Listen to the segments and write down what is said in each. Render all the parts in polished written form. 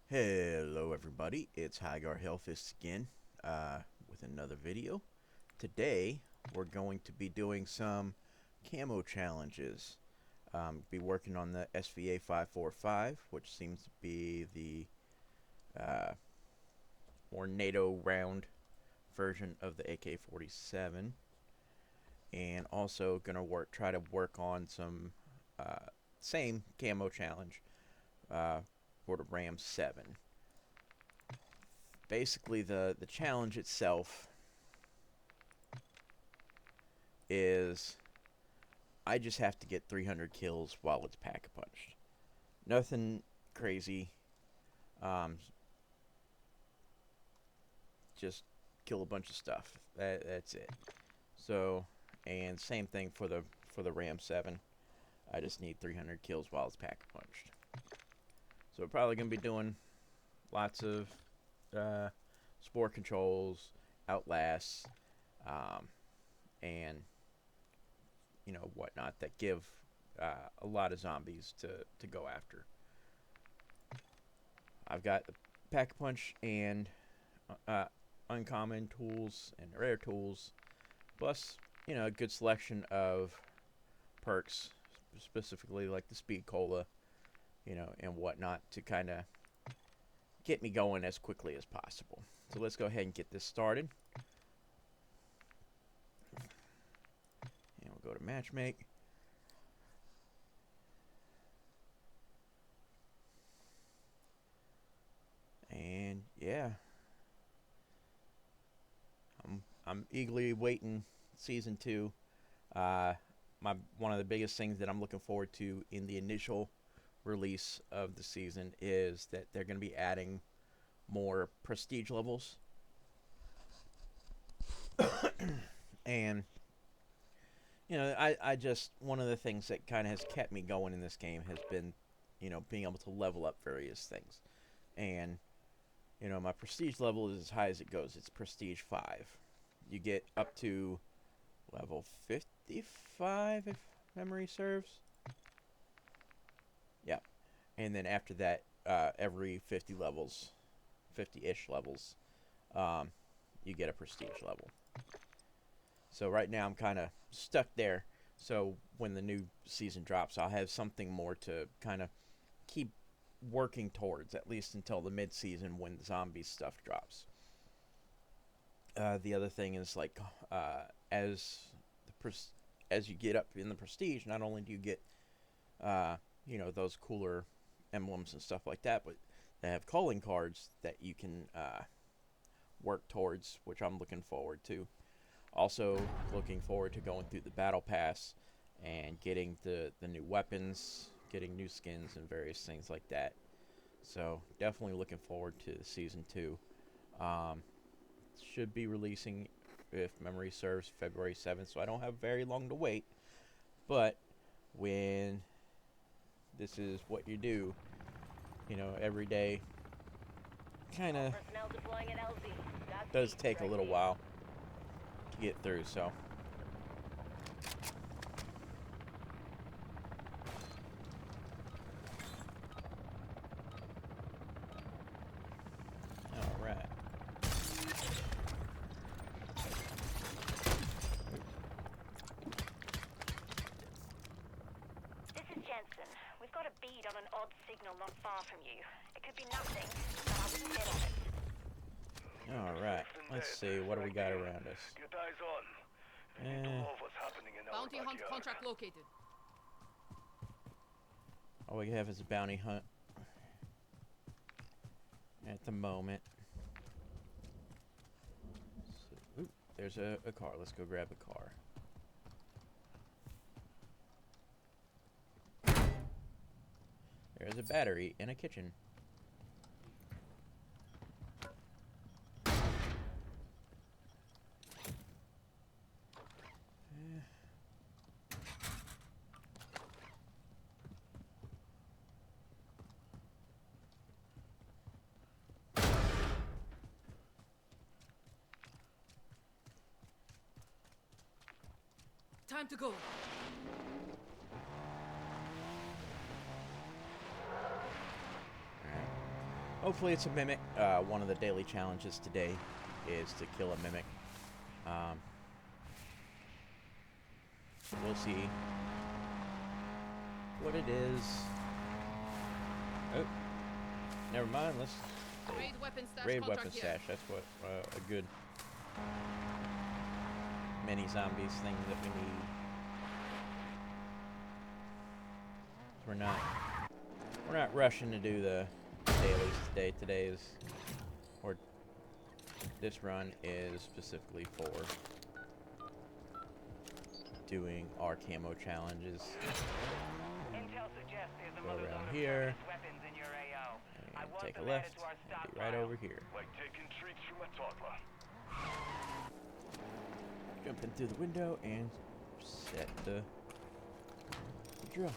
Hello everybody, it's Hygar Hellfist again with another video. Today we're going to be doing some camo challenges. Be working on the SVA 545, which seems to be the more NATO round version of the AK-47, and also gonna try to work on some same camo challenge for the Ram 7. Basically, the challenge itself is I just have to get 300 kills while it's pack-a-punched. Nothing crazy. Just kill a bunch of stuff. That's it. So, and same thing for the Ram 7. I just need 300 kills while it's pack-a-punched. So we're probably gonna be doing lots of spore controls, outlasts, and whatnot that give a lot of zombies to go after. I've got the pack-a-punch and uncommon tools and rare tools, plus a good selection of perks, specifically like the speed cola, and whatnot, to kind of get me going as quickly as possible. So let's go ahead and get this started. And we'll go to matchmake. And yeah, I'm eagerly waiting season 2. One of the biggest things that I'm looking forward to in the initial release of the season is that they're going to be adding more prestige levels. And I just, one of the things that kind of has kept me going in this game has been being able to level up various things. And my prestige level is as high as it goes. It's prestige 5. You get up to level 55 if memory serves. Yep. And then after that, every 50-ish levels, you get a prestige level. So right now I'm kind of stuck there. So when the new season drops, I'll have something more to kind of keep working towards, at least until the mid-season when the zombie stuff drops. The other thing is, like, as you get up in the prestige, not only do you get those cooler emblems and stuff like that, but they have calling cards that you can work towards, which I'm looking forward to. Also looking forward to going through the battle pass and getting the new weapons, getting new skins and various things like that. So definitely looking forward to season 2. Should be releasing, if memory serves, February 7th, so I don't have very long to wait. But when this is what you do, every day kind of does take a little while to get through, so. Alright. This is Jensen. We've got a bead on an odd signal not far from you. It could be nothing, but I wouldn't bet on it. Alright, let's see, what do we got around us? Get eyes on. We need to know what's happening in our Bounty hunt backyard. contract located. All we have is a bounty hunt at the moment. So, ooh, there's a car. Let's go grab a car. There's a battery in a kitchen. Time to go. hopefully it's a mimic. One of the daily challenges today is to kill a mimic. We'll see what it is. Oh, never mind. Let's Raid weapon stash. raid contract weapon here. stash. That's what a good mini zombies thing that we need. We're not rushing to do the dailies today. Today is, or this run is specifically for doing our camo challenges. Intel suggests there's a Go mother around load of here terrorist weapons in your AO. I and want take a them left added to our and be right stockpile. over here. Like taking treats from a toddler. Jump in through the window and set the drill.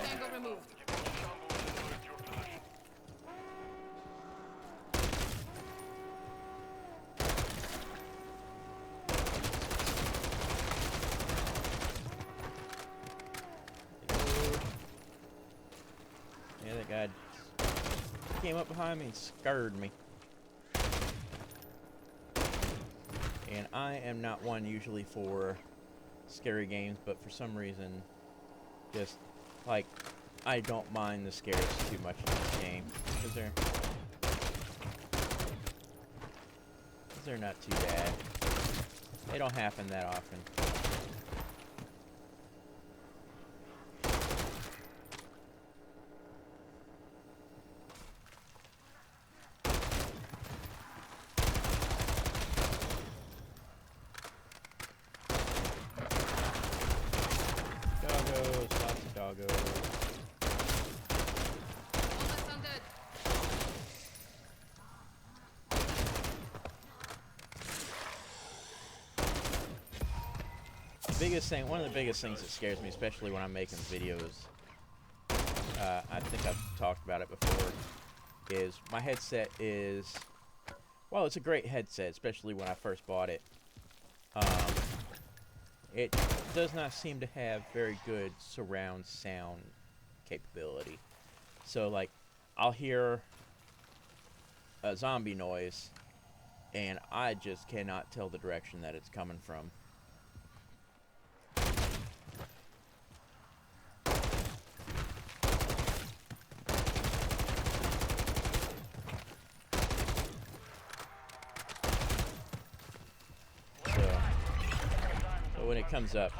Tango removed. Yeah, that guy came up behind me and scared me. And I am not one usually for scary games, but for some reason, just like I don't mind the scares too much in this game because they're not too bad. They don't happen that often. Doggos, lots of doggos. Almost undead. One of the biggest things that scares me, especially when I'm making videos, I think I've talked about it before, is my headset is, well, it's a great headset, especially when I first bought it. It does not seem to have very good surround sound capability. So, like, I'll hear a zombie noise, and I just cannot tell the direction that it's coming from. So when it comes up,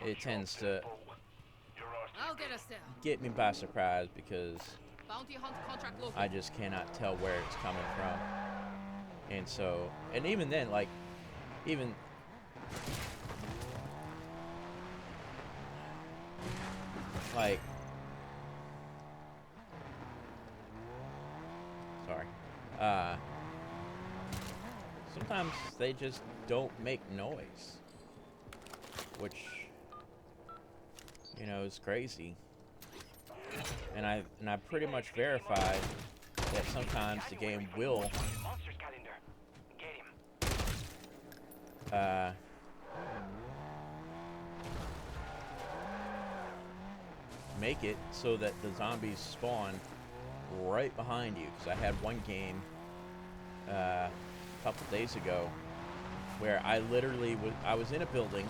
it tends to I'll get us there. get me by surprise because Bounty hunt contract local. I just cannot tell where it's coming from. And so, and even then, like, even like, sorry, sometimes they just don't make noise, which, you know, is crazy. And I pretty much verified that sometimes the game will Monsters calendar. Get him. Make it so that the zombies spawn right behind you. Because I had one game a couple days ago where I literally was in a building.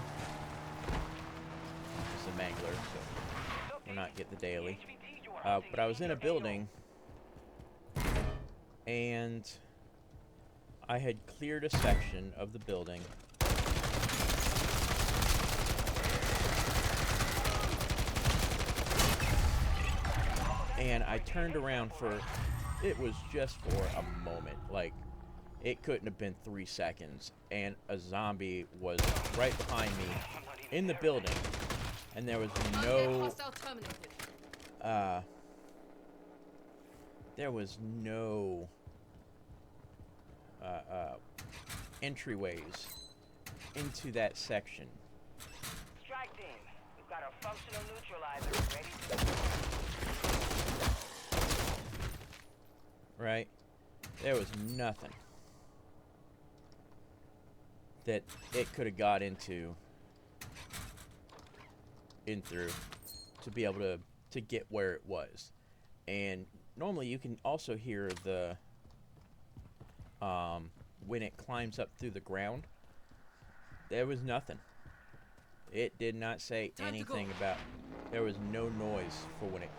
It's a mangler, so we'll not get the daily. But I was in a building and I had cleared a section of the building. And I turned around it was just for a moment. Like, it couldn't have been 3 seconds. And a zombie was right behind me in the building. And there was Undead hostile terminated. There was no entryways into that section. Strike team. We've got a functional neutralizer ready to deploy. Right? There was nothing. that it could have got in through to be able to get where it was. And normally you can also hear the when it climbs up through the ground. There was nothing. It did not say anything about. There was no noise for when it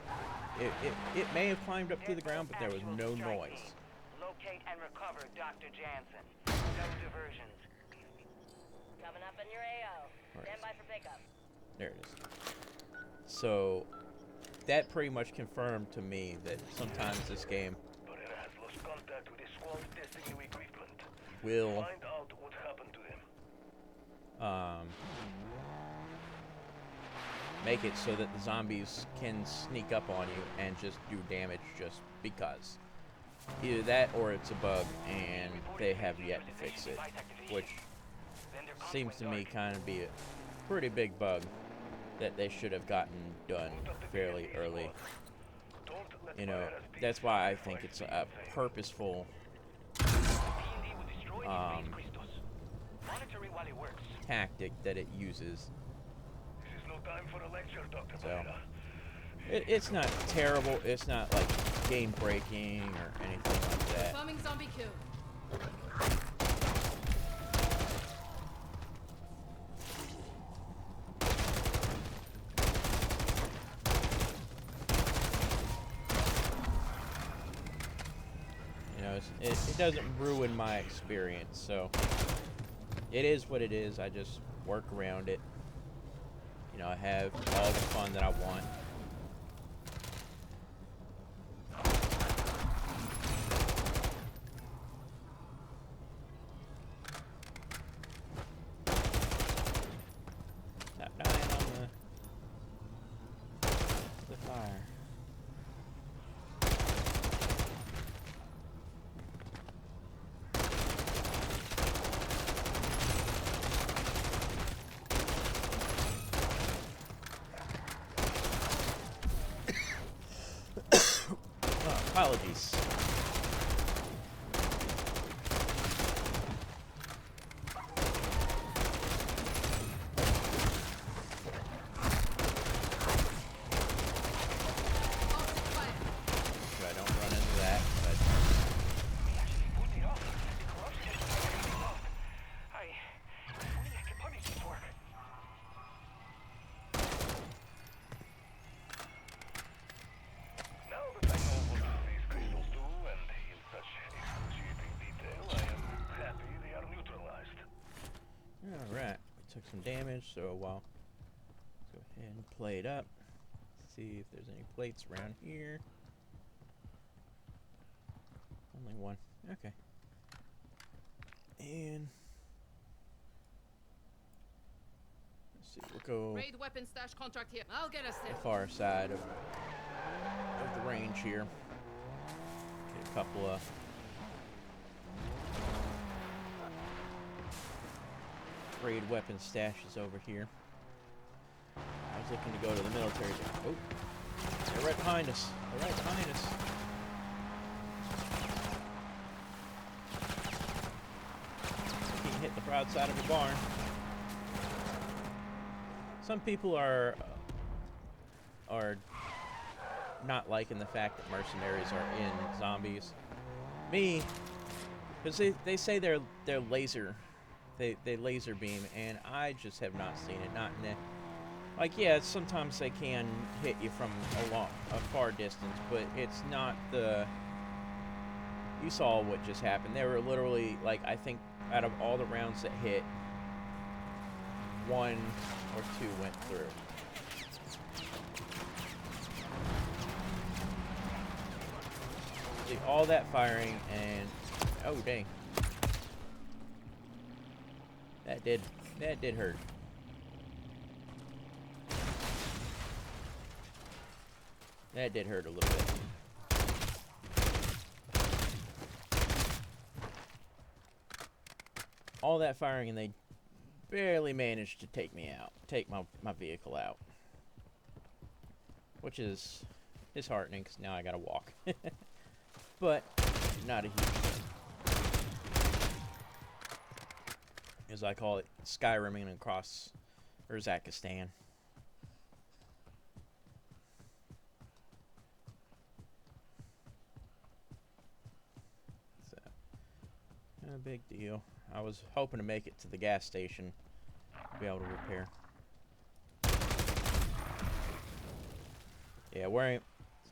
may have climbed up through the ground, but there was no noise. Locate and recover Dr. Jansen. No diversions. Coming up in your AO. Stand by for pickup. There it is. So that pretty much confirmed to me that sometimes this game Barrera has lost contact with his squad testing new equipment. will Find out what happened to him. make it so that the zombies can sneak up on you and just do damage just because. Either that or it's a bug and they have yet to fix it, which seems to me kind of be a pretty big bug that they should have gotten done fairly early. You know, that's why I think it's a purposeful tactic that it uses. This is no time for a lecture, Dr. So, Barrera. it's not terrible. It's not like game breaking or anything like that. Confirming zombie kill. You know, it doesn't ruin my experience, so it is what it is. I just work around it. You know, I have all the fun that I want. Stop dying on the fire. Apologies. So I don't run into that, but I can punish this work. Now that I know what these crystals do, and in such excruciating detail, I am happy they are neutralized. alright. We took some damage, so let's go ahead and plate up. See if there's any plates around here. Only one. Okay. And let's see, we'll go Raid weapon stash contract here. I'll get us the there. far side of the range here. Get a couple of raid weapon stashes over here. I was looking to go to the military. Oh, they're right behind us. They're right behind us. You can hit the broadside of a barn. Some people are not liking the fact that mercenaries are in zombies. Me, because they say they're laser, they laser beam, and I just have not seen it. Not in it. Like, yeah, sometimes they can hit you from a far distance, but it's not the. You saw what just happened. They were literally, like, I think out of all the rounds that hit, 1 or 2 went through. See, all that firing and oh dang, that did hurt. That did hurt a little bit. All that firing and they barely managed to take me out, take my vehicle out, which is disheartening because now I gotta walk. But not a huge deal. as I call it, Skyrimming across Uzbekistan. So, not a big deal. I was hoping to make it to the gas station, be able to repair. Yeah,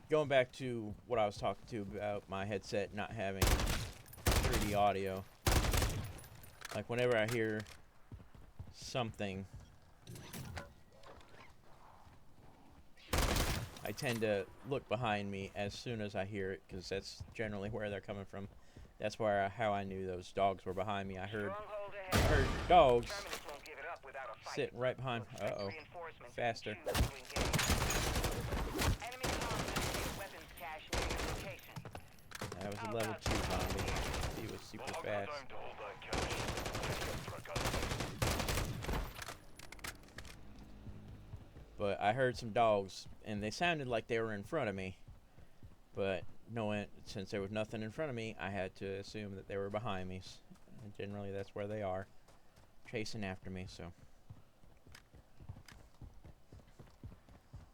going back to what I was talking to about my headset not having 3D audio. Like whenever I hear something, I tend to look behind me as soon as I hear it, because that's generally where they're coming from. That's how I knew those dogs were behind me. I heard dogs sitting right behind. Uh-oh. Faster. That was a level 2 zombie. He was super fast. But I heard some dogs, and they sounded like they were in front of me. But since there was nothing in front of me, I had to assume that they were behind me. And generally, that's where they are, chasing after me. So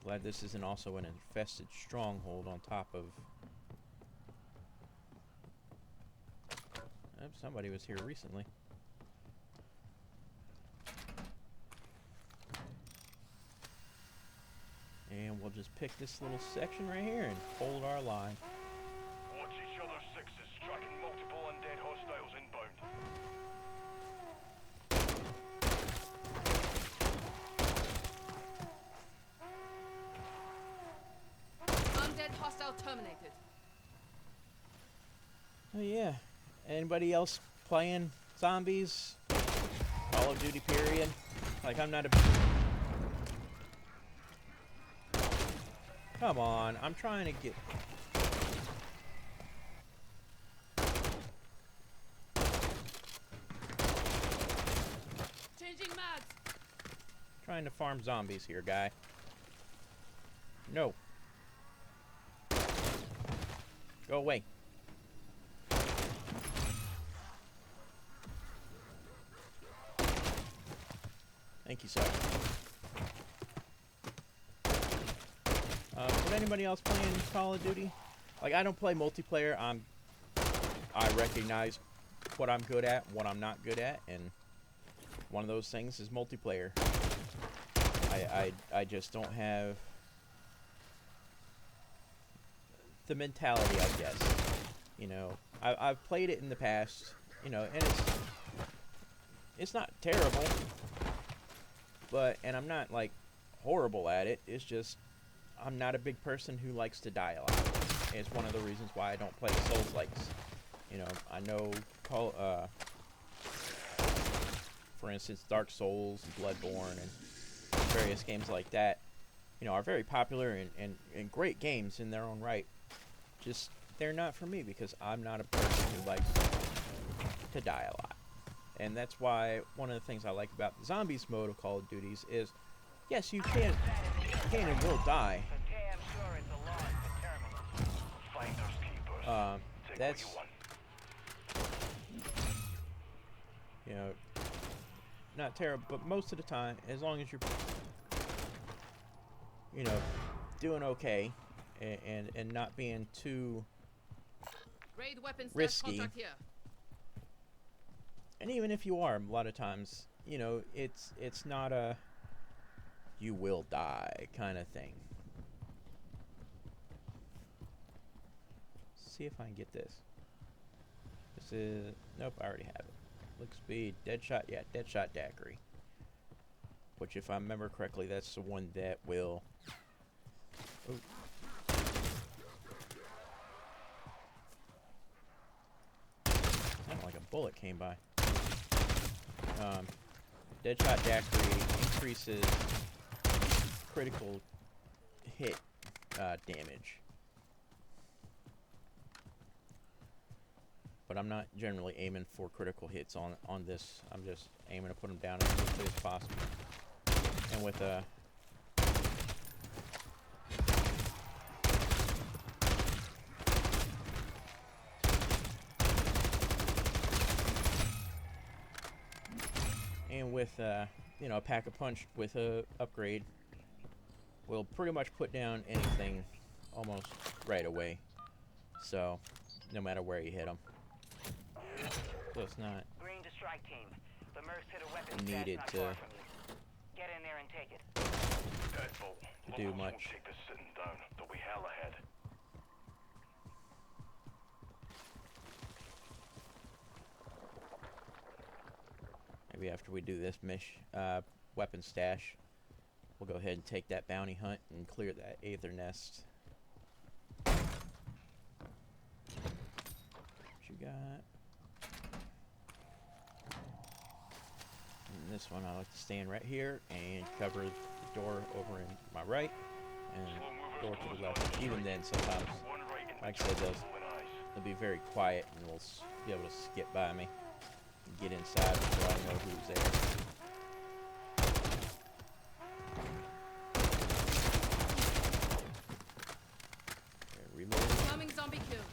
glad this isn't also an infested stronghold on top of. Oh, somebody was here recently. And we'll just pick this little section right here and hold our line. Watch each other's sixes, tracking multiple undead hostiles inbound. Undead hostile terminated. Oh yeah. Anybody else playing zombies? Call of Duty period? Like I'm not a... Come on, I'm trying to get... Changing mags. Trying to farm zombies here, guy. No. Go away. Thank you, sir. Is anybody else playing Call of Duty? Like, I don't play multiplayer. I recognize what I'm good at, what I'm not good at, and one of those things is multiplayer. I just don't have the mentality, I guess. You know, I've played it in the past, you know, and it's not terrible, and I'm not like horrible at it. It's just I'm not a big person who likes to die a lot. It's one of the reasons why I don't play Souls-likes. You know, I know for instance, Dark Souls and Bloodborne and various games like that, you know, are very popular and great games in their own right. Just, they're not for me because I'm not a person who likes to die a lot. And that's why one of the things I like about the Zombies mode of Call of Duties is, yes, you can and will die. That's, you know, not terrible, but most of the time, as long as you're, you know, doing okay and not being too Raid weapons risky. contract here. And even if you are, a lot of times, you know, it's not a you will die kind of thing. See if I can get this. This is, nope, I already have it. Look speed, Deadshot, yeah, Deadshot Daiquiri. Which, if I remember correctly, that's the one that will. Ooh. Sounded like a bullet came by. Deadshot Daiquiri increases critical hit damage. But I'm not generally aiming for critical hits on this. I'm just aiming to put them down as quickly as possible. And with a with you know, a pack a punch with a upgrade will pretty much put down anything almost right away. So no matter where you hit them, so it's not Green to strike team. The Mercs hit a weapon needed not to far from you. Get in there and take it. Deadbolt. do Locals much. won't take this sitting down. They'll be hell ahead. Maybe after we do this weapon stash, we'll go ahead and take that bounty hunt and clear that aether nest. What you got? And this one, I like to stand right here and cover the door over in my right and door to the left. Even then, sometimes, like I said, they'll be very quiet and will be able to skip by me and get inside before I know who's there. Okay, reload. Incoming zombie kill.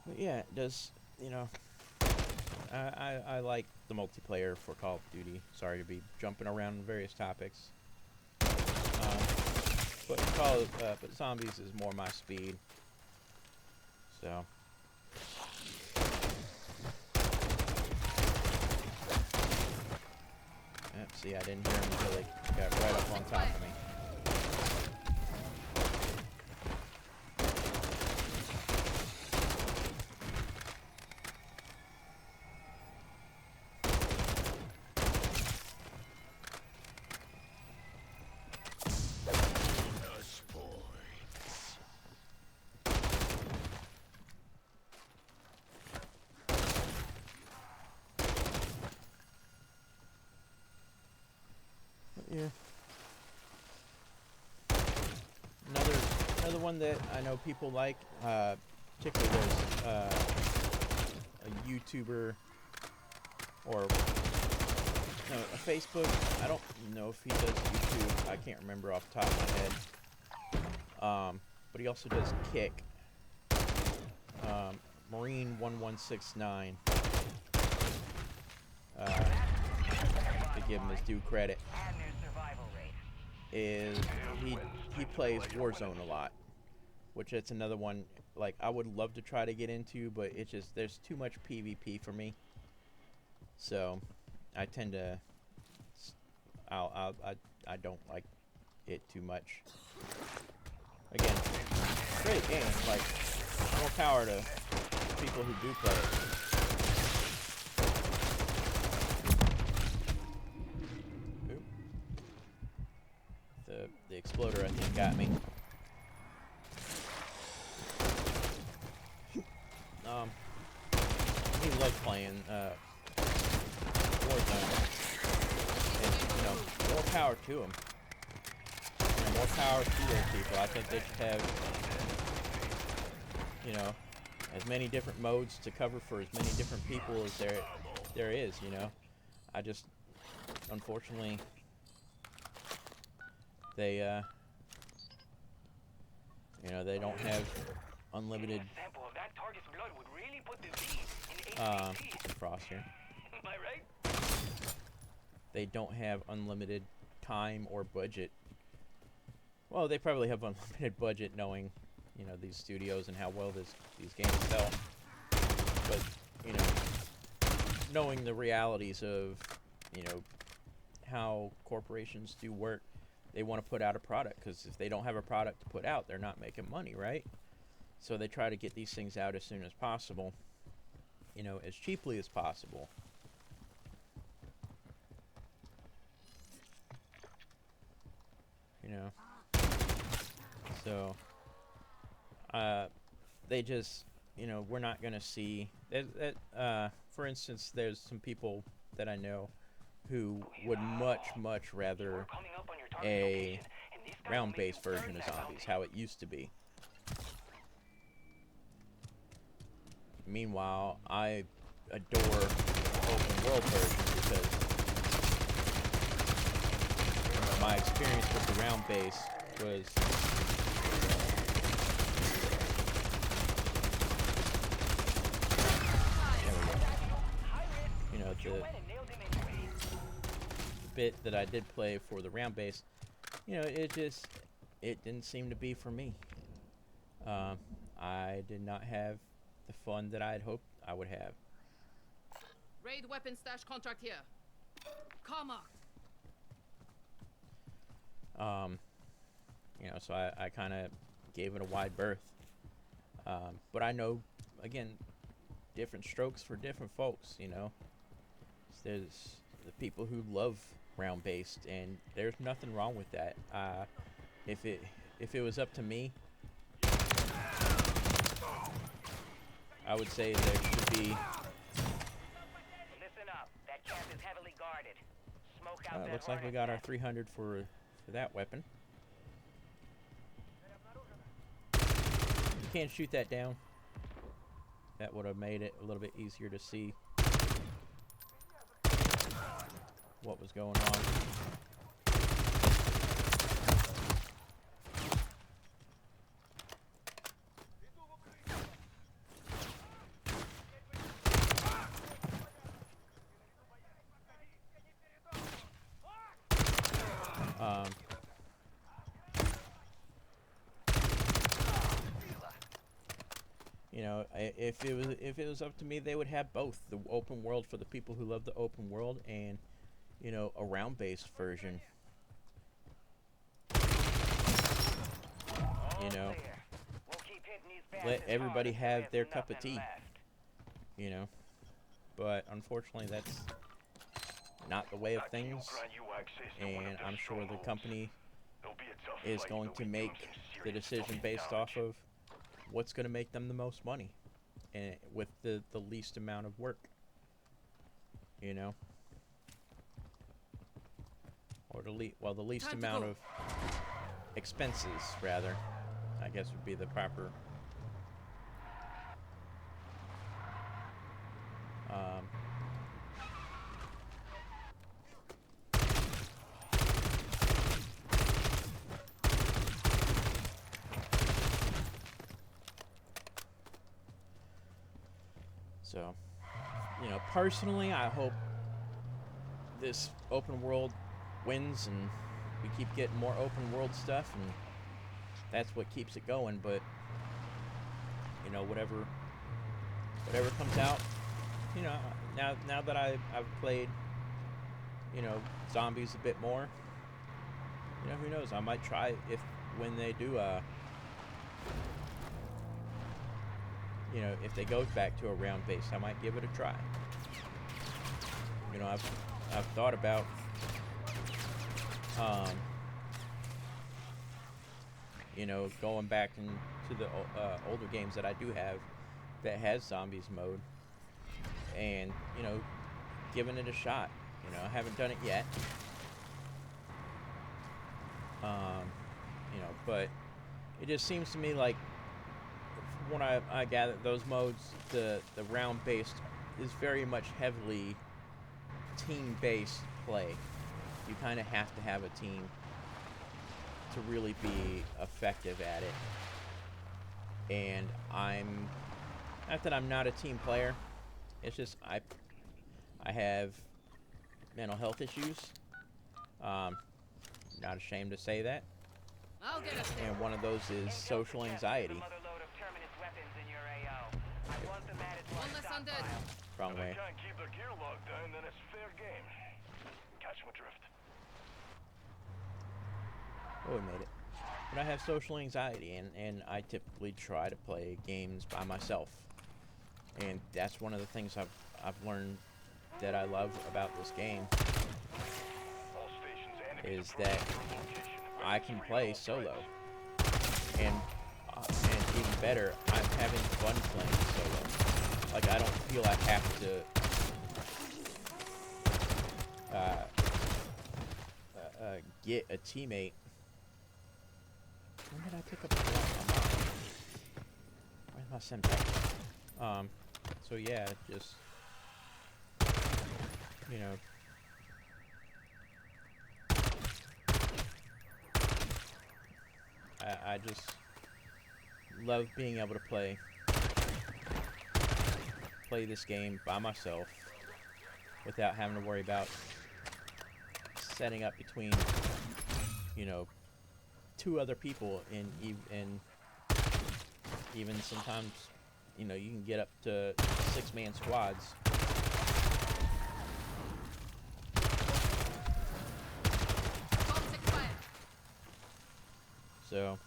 But yeah, it does, you know, I like the multiplayer for Call of Duty. Sorry to be jumping around various topics. But zombies is more my speed. So. Yep, see, I didn't hear him until they got right up on top of me. Yeah. Another one that I know people like, particularly was a YouTuber or no, a Facebook. I don't know if he does YouTube. I can't remember off the top of my head. But he also does Kick. Marine1169. To give him his due credit, And their survival rate. is he plays Warzone a lot, which it's another one like I would love to try to get into, but it's just there's too much PvP for me. So I tend to I don't like it too much. Again, great game, like more power to people who do play it. The exploder, I think, got me. He loves playing Warzone, and you know, more power to him. You know, more power to those people. I think they should have, you know, as many different modes to cover for as many different people as there is. You know, I just unfortunately. They, you know, they don't have unlimited, A sample of that target's blood would really put the Z in HVT. Frost here. Am I right? They don't have unlimited time or budget. Well, they probably have unlimited budget knowing, you know, these studios and how well these games sell. But, you know, knowing the realities of, you know, how corporations do work, they want to put out a product, because if they don't have a product to put out, they're not making money, right? So they try to get these things out as soon as possible, you know, as cheaply as possible. You know, so they just, you know, we're not gonna see for instance, there's some people that I know who would much rather a round-based version of zombies, how it used to be. Meanwhile, I adore open world version because my experience with the round base was you know, the bit that I did play for the round base, you know, it didn't seem to be for me. I did not have the fun that I had hoped I would have. Raid weapon stash contract here. Camo. You know, so I kind of gave it a wide berth. But I know, again, different strokes for different folks, you know. There's the people who love round-based, and there's nothing wrong with that. If it was up to me, I would say there should be... Listen up. That camp is heavily guarded. Smoke out that looks like we hornet's got our nest. 300 for that weapon. You can't shoot that down. That would have made it a little bit easier to see what was going on. You know, if it was up to me, they would have both the open world for the people who love the open world, and you know, a round-based version. You know, We'll keep hitting these let bastards everybody hard until have there's their cup of nothing tea. left. You know, but unfortunately, that's not the way of things, and I'm sure the company is going to make the decision based off of what's going to make them the most money, and with the least amount of work. You know, or the least amount of expenses, rather, I guess would be the proper. So, you know, personally, I hope this open world wins and we keep getting more open world stuff, and that's what keeps it going. But, you know, whatever comes out, you know, now that I've played, you know, zombies a bit more, you know, who knows, I might try when they do you know, if they go back to a round base, I might give it a try. You know, I've thought about you know, going back into the older games that I do have that has zombies mode, and you know, giving it a shot. You know, I haven't done it yet. You know, but it just seems to me like, when I gather those modes, the round based is very much heavily team based play. You kind of have to have a team to really be effective at it. And not that I'm not a team player, it's just I have mental health issues. Not ashamed to say that. I'll get us there. And one of those is social anxiety. Another load of terminus weapons in your AO. I want them added to One our less stockpile. undead. Wrong If they way. can't keep their gear locked down, then it's fair game. Catch my drift. Oh, we made it. But I have social anxiety, and I typically try to play games by myself. And that's one of the things I've learned that I love about this game, All stations, enemies is that I can play solo. And even better, I'm having fun playing solo. Like, I don't feel I have to get a teammate. When did I pick up the gun? Where's my Semtex? So yeah, just, you know, I just love being able to play this game by myself without having to worry about setting up between, you know, two other people, and even sometimes, you know, you can get up to 6-man squads. So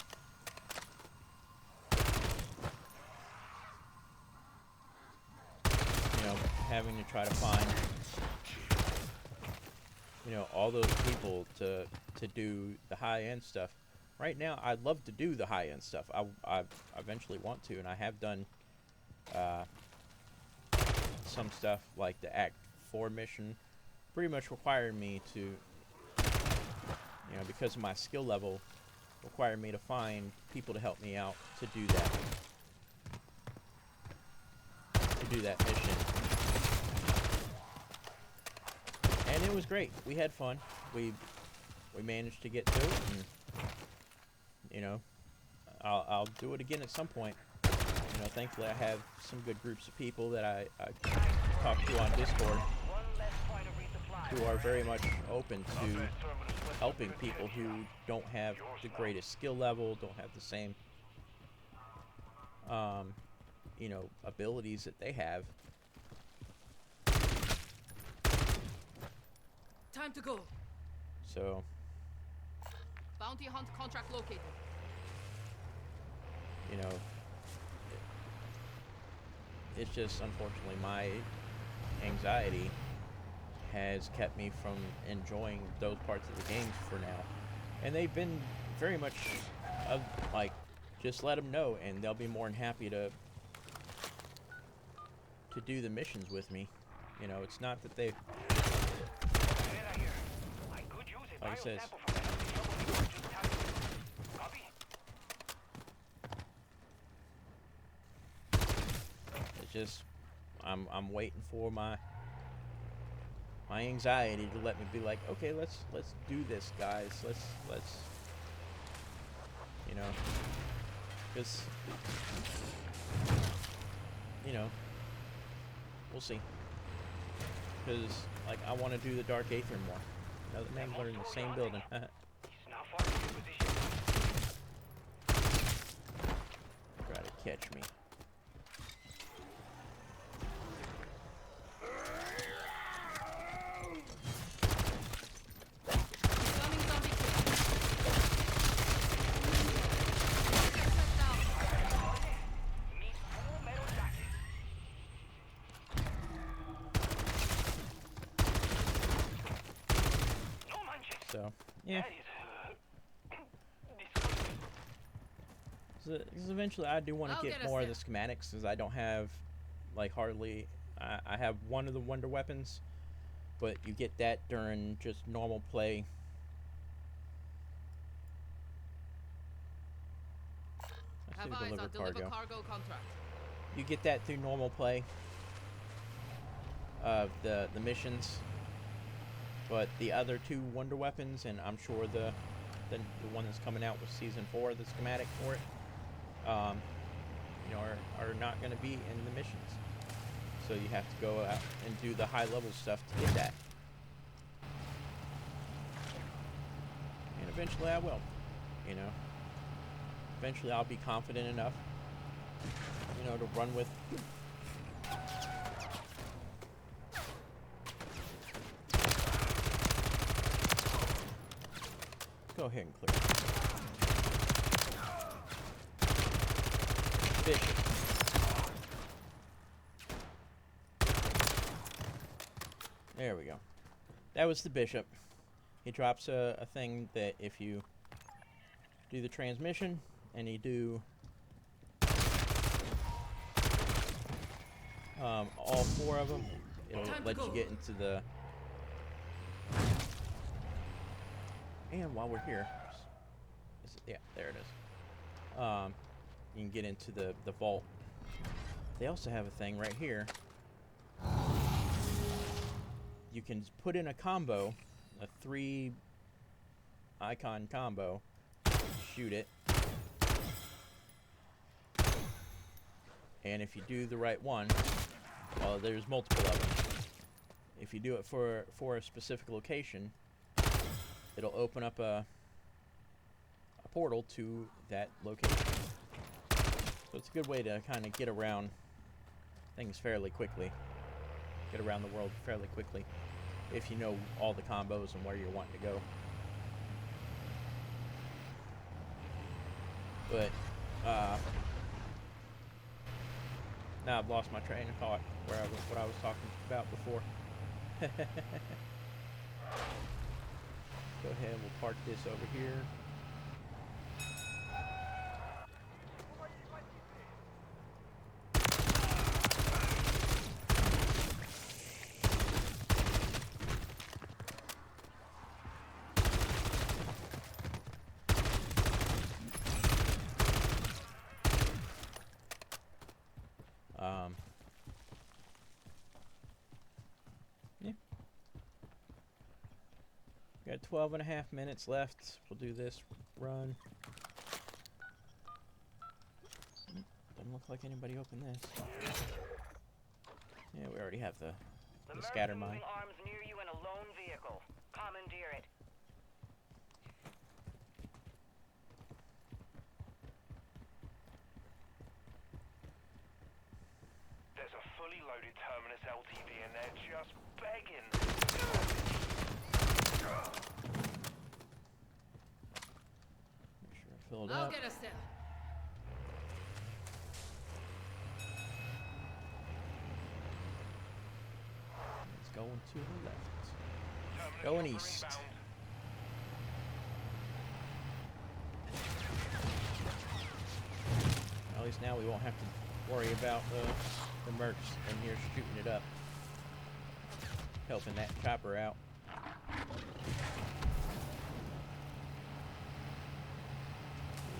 you know, having to try to find, you know, all those people to do the high-end stuff. Right now, I'd love to do the high-end stuff. I eventually want to, and I have done some stuff like the Act 4 mission. Pretty much required me to, you know, because of my skill level, required me to find people to help me out to do that mission. And it was great. We had fun. We managed to get to it, and you know, I'll do it again at some point. You know, thankfully I have some good groups of people that I talk to on Discord who are very much open to helping people who don't have the greatest skill level, don't have the same you know, abilities that they have. Time to go. So Bounty hunt contract located. you know, it's just unfortunately my anxiety has kept me from enjoying those parts of the games for now, and they've been very much like, just let them know and they'll be more than happy to do the missions with me. You know, it's not that they, like I said, it's just I'm waiting for my anxiety to let me be like, okay, let's do this, guys. Let's you know, because you know, we'll see. Because like, I want to do the Dark Aether more. Now that names are in the same building. Try to catch me. Incoming zombie kill. So yeah. So, 'cause eventually I do want to I'll get get us more of there. the schematics, because I don't have like hardly. I have one of the wonder weapons, but you get that during just normal play. Let's Have do eyes deliver on deliver cargo. cargo contract. You get that through normal play of the missions, but the other two wonder weapons, and I'm sure the one that's coming out with season 4, the schematic for it, you know, are not going to be in the missions. So you have to go out and do the high level stuff to get that. And eventually I will, you know. Eventually I'll be confident enough, you know, to run with. Go ahead and clear. Bishop. There we go. That was the bishop. He drops a thing that if you do the transmission and you do all 4 of them, it'll Time to let you go. get into the. And while we're here, yeah, there it is. You can get into the vault. They also have a thing right here. You can put in a combo, a 3 icon combo, shoot it, And if you do the right one, well, there's multiple of them. If you do it for a specific location, it'll open up a portal to that location. So it's a good way to kind of get around things fairly quickly. Get around the world fairly quickly if you know all the combos and where you're wanting to go. But now I've lost my train of thought what I was talking about before. Go ahead, we'll park this over here. Yeah. Got 12.5 minutes left. We'll do this run. Doesn't look like anybody opened this. Yeah, we already have the scatter mine. Using arms near you in a lone vehicle. Commandeer it. There's a fully loaded Terminus LTV in there just begging. Make sure I fill it I'll up. get us there. It's going to the left. Terminus Going chopper east. inbound. At least now we won't have to worry about the mercs in here shooting it up. Helping that chopper out.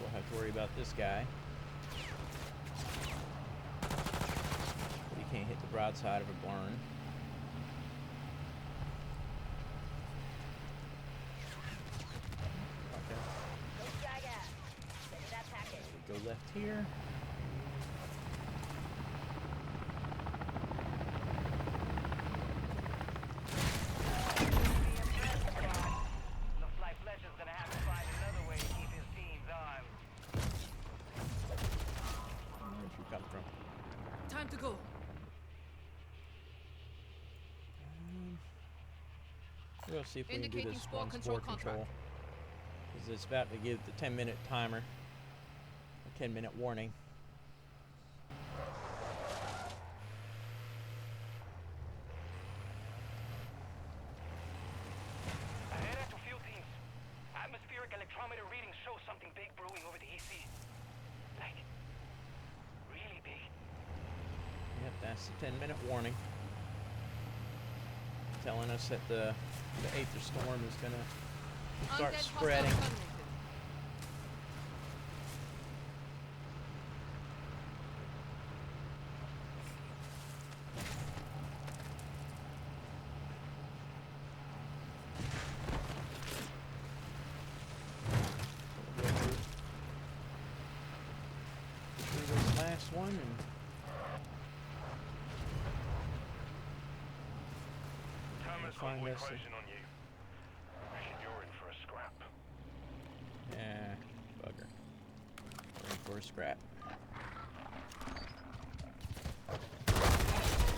We'll have to worry about this guy. But he can't hit the broadside of a barn. Okay. Go Jaga. Send that package. We go left here. Looks like Fletcher's gonna have to find another way to keep his teams armed. Where'd you come from? Time to go. We'll see if we can do Indicating this spore one control spore control. contract. Because it's about to give the 10-minute timer. A 10-minute warning. Ahead to field teams. Atmospheric electrometer readings show something big brewing over the EC. Like, really big. Yep, that's the 10-minute warning. Telling us that the Aether Storm is going to start Undead hostile spreading. terminated. We'll go through this last one and Terminus find convoy us a- closing on you. Reckon you're in for a scrap. bugger. We're in for a scrap.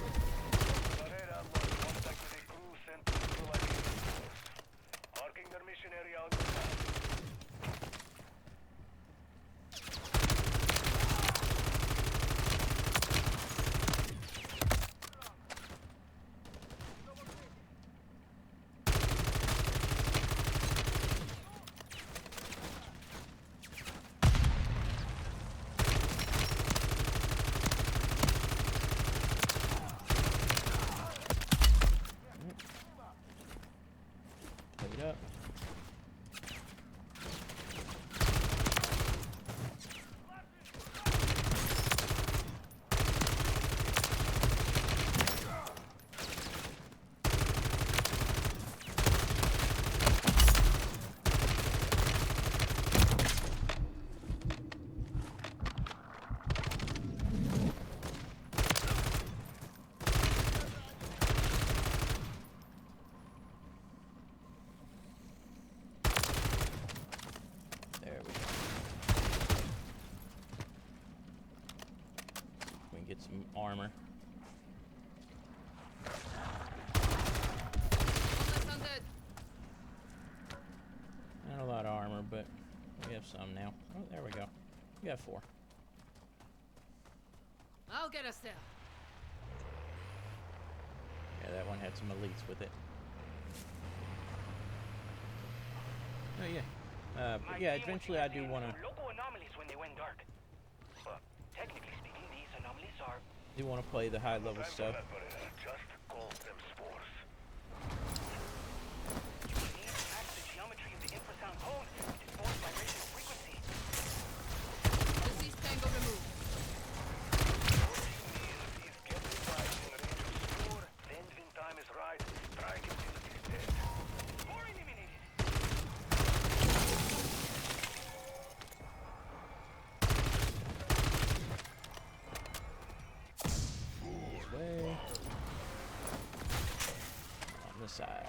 Barrera lost contact with a crew sent to neutralize the vehicles. Marking their mission area on the map. Pick it up. We have some now. Oh, there we go. We got 4. I'll get us there. Yeah, that one had some elites with it. Oh yeah. But yeah, eventually I do want to Local anomalies when they went dark. But technically speaking, these anomalies are play the high level stuff. just call them spores. You need to match the geometry of the infrasound cone with the spore vibrational frequency. Disease tango removed. He's getting right in range of spore, then when time is right, strike him till he's dead. Spore eliminated. This way. On the side.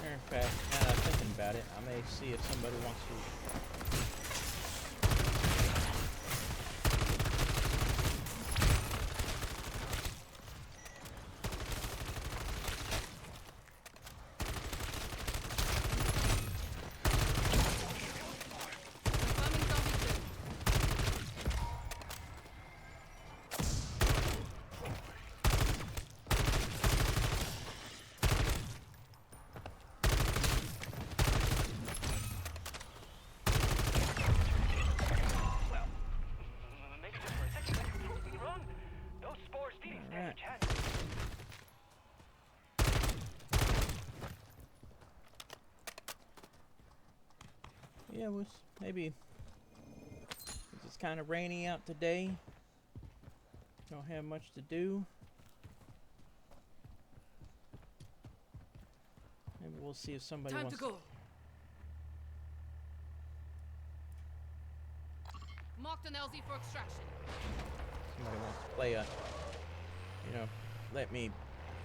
In fact, now that I'm thinking about it, I may see if somebody wants to. Confirming zombie kill. Well, maybe just for a second I could prove me wrong. Those spores didn't stand a Alright. chance. Yeah, maybe it's kind of rainy out today. Don't have much to do. Maybe we'll see if somebody Time wants to go. Marked an LZ for extraction. somebody wants to play a, let me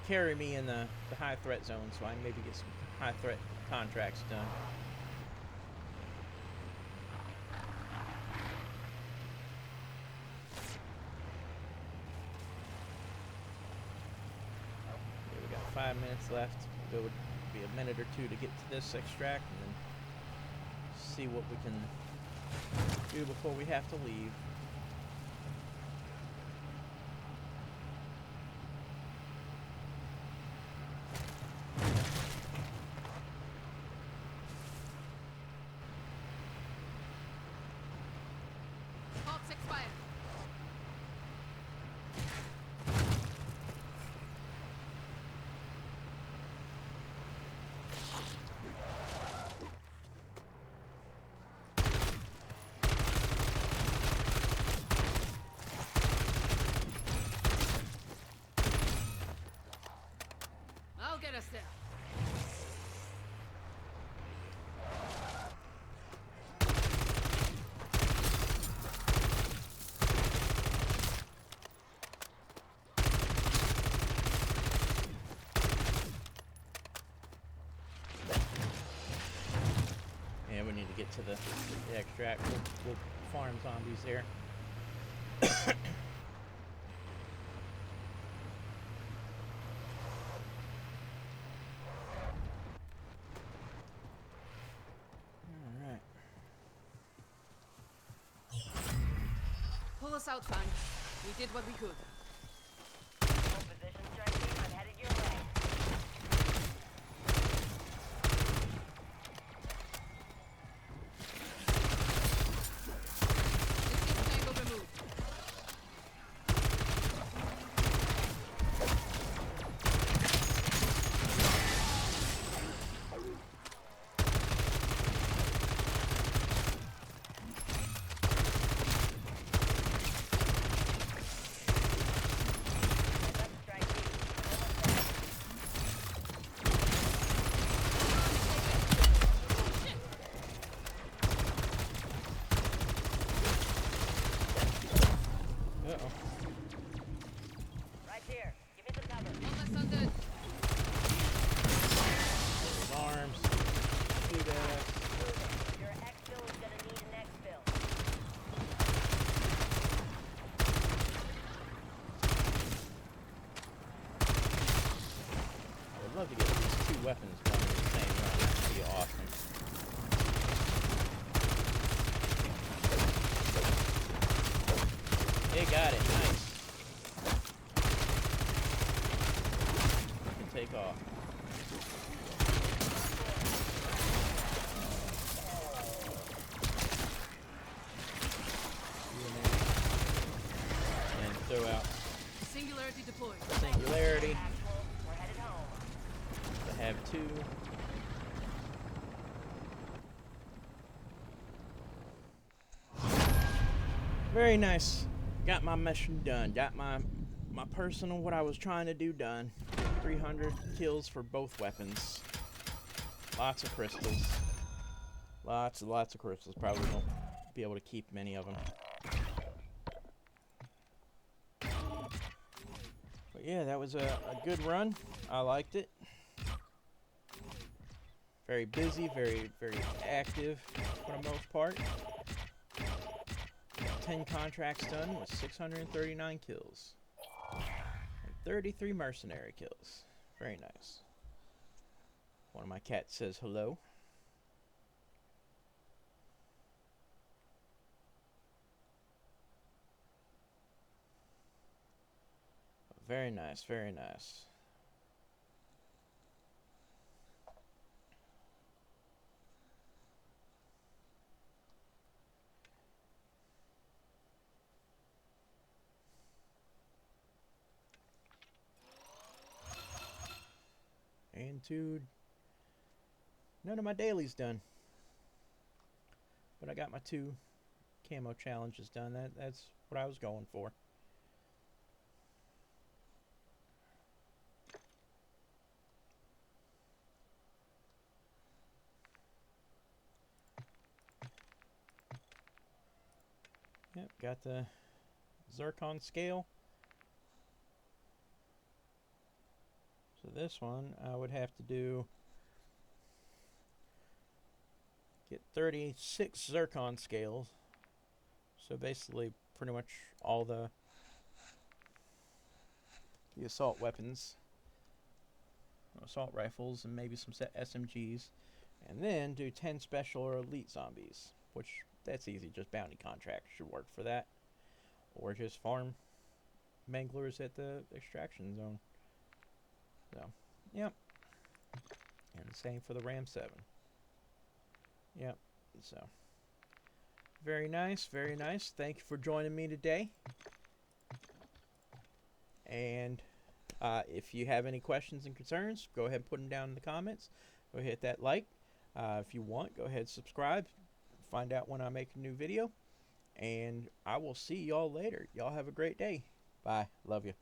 carry me in the high threat zone so I can maybe get some high threat contracts done. Okay, we got 5 minutes left. It would be a minute or 2 to get to this extract and then see what we can do before we have to leave. Parts expired. I'll get us there. And we need to get to the extract. We'll farm zombies there. Alright. Pull us out, Fang. We did what we could. Hold position, strike team. I'm headed your way. Disease tango removed. love to get these two weapons going in the same run. That would be awesome. They got it. Nice. You can take off. And throw out Singularity deployed. singularity. We're headed home. I have two. Very nice. Got my mission done. Got my personal, what I was trying to do, done. 300 kills for both weapons. Lots of crystals. Lots and lots of crystals. Probably won't be able to keep many of them. But yeah, that was a good run. I liked it. Very busy, very active for the most part. 10 contracts done with 639 kills. And 33 mercenary kills. Very nice. One of my cats says hello. Very nice, very nice. And dude, none of my dailies done. But I got my 2 camo challenges done. That's what I was going for. Yep, got the zircon scale. So this one I would have to get 36 zircon scales. So basically pretty much all the assault weapons, assault rifles, and maybe some SMGs, and then do 10 special or elite zombies, which that's easy, just bounty contracts should work for that, or just farm manglers at the extraction zone. So, yep. And the same for the Ram 7. Yep. So, very nice, very nice. Thank you for joining me today. And if you have any questions and concerns, go ahead and put them down in the comments. Go hit that like. If you want, go ahead and subscribe. Find out when I make a new video. And I will see y'all later. Y'all have a great day. Bye. Love you.